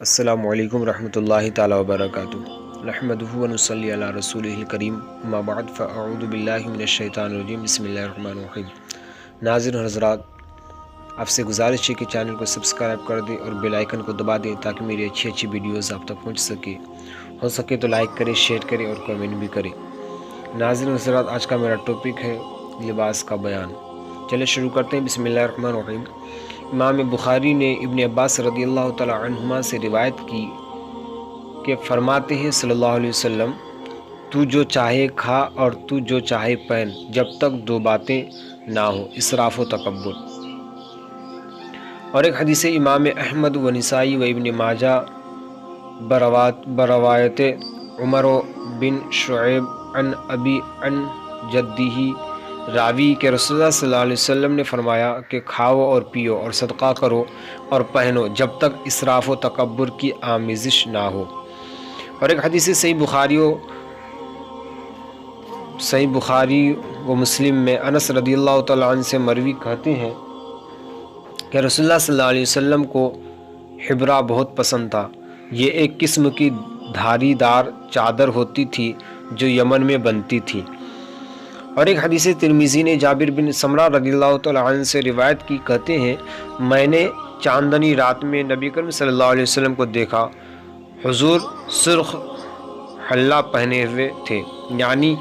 السلام علیکم ورحمۃ اللہ تعالی وبرکاتہ۔ نحمدہ و نصلی علی رسولہ الکریم، اما بعد فاعوذ باللہ من الشیطان الرجیم، بسم اللہ الرحمن الرحیم۔ ناظرین حضرات، آپ سے گزارش ہے کہ چینل کو سبسکرائب کر دیں اور بیل آئیکن کو دبا دیں تاکہ میری اچھی ویڈیوز آپ تک پہنچ سکے۔ ہو سکے تو لائک کریں، شیئر کریں اور کمنٹ بھی کریں۔ ناظرین حضرات، آج کا میرا ٹاپک ہے لباس کا بیان۔ چلے شروع کرتے ہیں۔ بسم اللہ الرحمن الرحیم۔ امام بخاری نے ابن عباس رضی اللہ تعالی عنہما سے روایت کی کہ فرماتے ہیں صلی اللہ علیہ وسلم، تو جو چاہے کھا اور تو جو چاہے پہن، جب تک دو باتیں نہ ہوں، اسراف و تکبر۔ اور ایک حدیث امام احمد و نسائی و ابن ماجہ بروایت عمر بن شعیب عن ابی عن جدہ راوی کہ رسول اللہ صلی اللہ علیہ وسلم نے فرمایا کہ کھاؤ اور پیو اور صدقہ کرو اور پہنو جب تک اسراف و تکبر کی آمیزش نہ ہو۔ اور ایک حدیث صحیح بخاری و مسلم میں انس رضی اللہ تعالیٰ عنہ سے مروی کہتے ہیں کہ رسول اللہ صلی اللہ علیہ وسلم کو حبرہ بہت پسند تھا۔ یہ ایک قسم کی دھاری دار چادر ہوتی تھی جو یمن میں بنتی تھی۔ اور ایک حدیث ترمذی نے جابر بن سمرہ رضی اللہ تعالیٰ عنہ سے روایت کی، کہتے ہیں میں نے چاندنی رات میں نبی کریم صلی اللہ علیہ وسلم کو دیکھا، حضور سرخ حلہ پہنے ہوئے تھے، یعنی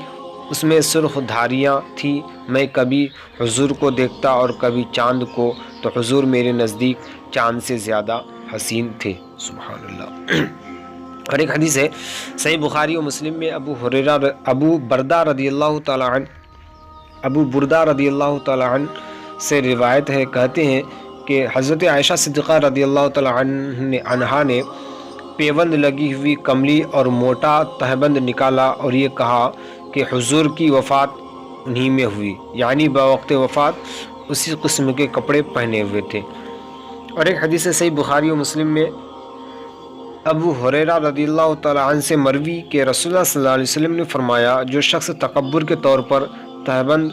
اس میں سرخ دھاریاں تھیں۔ میں کبھی حضور کو دیکھتا اور کبھی چاند کو، تو حضور میرے نزدیک چاند سے زیادہ حسین تھے۔ سبحان اللہ۔ اور ایک حدیث ہے صحیح بخاری و مسلم میں ابو بردہ رضی اللہ تعالیٰ عنہ سے روایت ہے، کہتے ہیں کہ حضرت عائشہ صدیقہ رضی اللہ تعالیٰ عنہا نے پیوند لگی ہوئی کملی اور موٹا تہبند نکالا اور یہ کہا کہ حضور کی وفات انہی میں ہوئی، یعنی بوقت وفات اسی قسم کے کپڑے پہنے ہوئے تھے۔ اور ایک حدیث صحیح بخاری و مسلم میں ابو ہریرہ رضی اللہ تعالیٰ عنہ سے مروی کہ رسول اللہ صلی اللہ علیہ وسلم نے فرمایا، جو شخص تکبر کے طور پر تہبند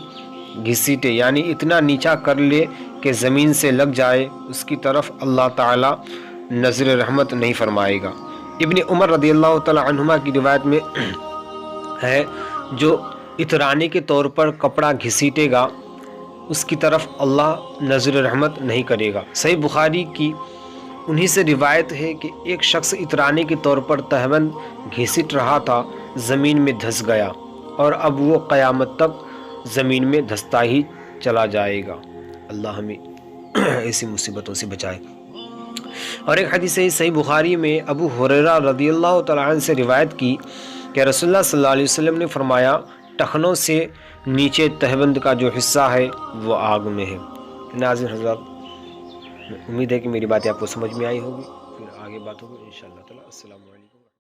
گھسیٹے، یعنی اتنا نیچا کر لے کہ زمین سے لگ جائے، اس کی طرف اللہ تعالیٰ نظر رحمت نہیں فرمائے گا۔ ابن عمر رضی اللہ تعالیٰ عنہما کی روایت میں ہے، جو اترانے کے طور پر کپڑا گھسیٹے گا اس کی طرف اللہ نظر رحمت نہیں کرے گا۔ صحیح بخاری کی انہی سے روایت ہے کہ ایک شخص اترانے کے طور پر تہبند گھسیٹ رہا تھا، زمین میں دھس گیا اور اب وہ قیامت تک زمین میں دھستا ہی چلا جائے گا۔ اللہ ہمیں ایسی مصیبتوں سے بچائے۔ اور ایک حدیث صحیح بخاری میں ابو ہریرہ رضی اللہ تعالیٰ عنہ سے روایت کی کہ رسول اللہ صلی اللہ علیہ وسلم نے فرمایا، ٹخنوں سے نیچے تہبند کا جو حصہ ہے وہ آگ میں ہے۔ ناظرین حضرات، امید ہے کہ میری باتیں آپ کو سمجھ میں آئی ہوگی، پھر آگے بات ہوگی انشاءاللہ تعالی۔ السلام علیکم۔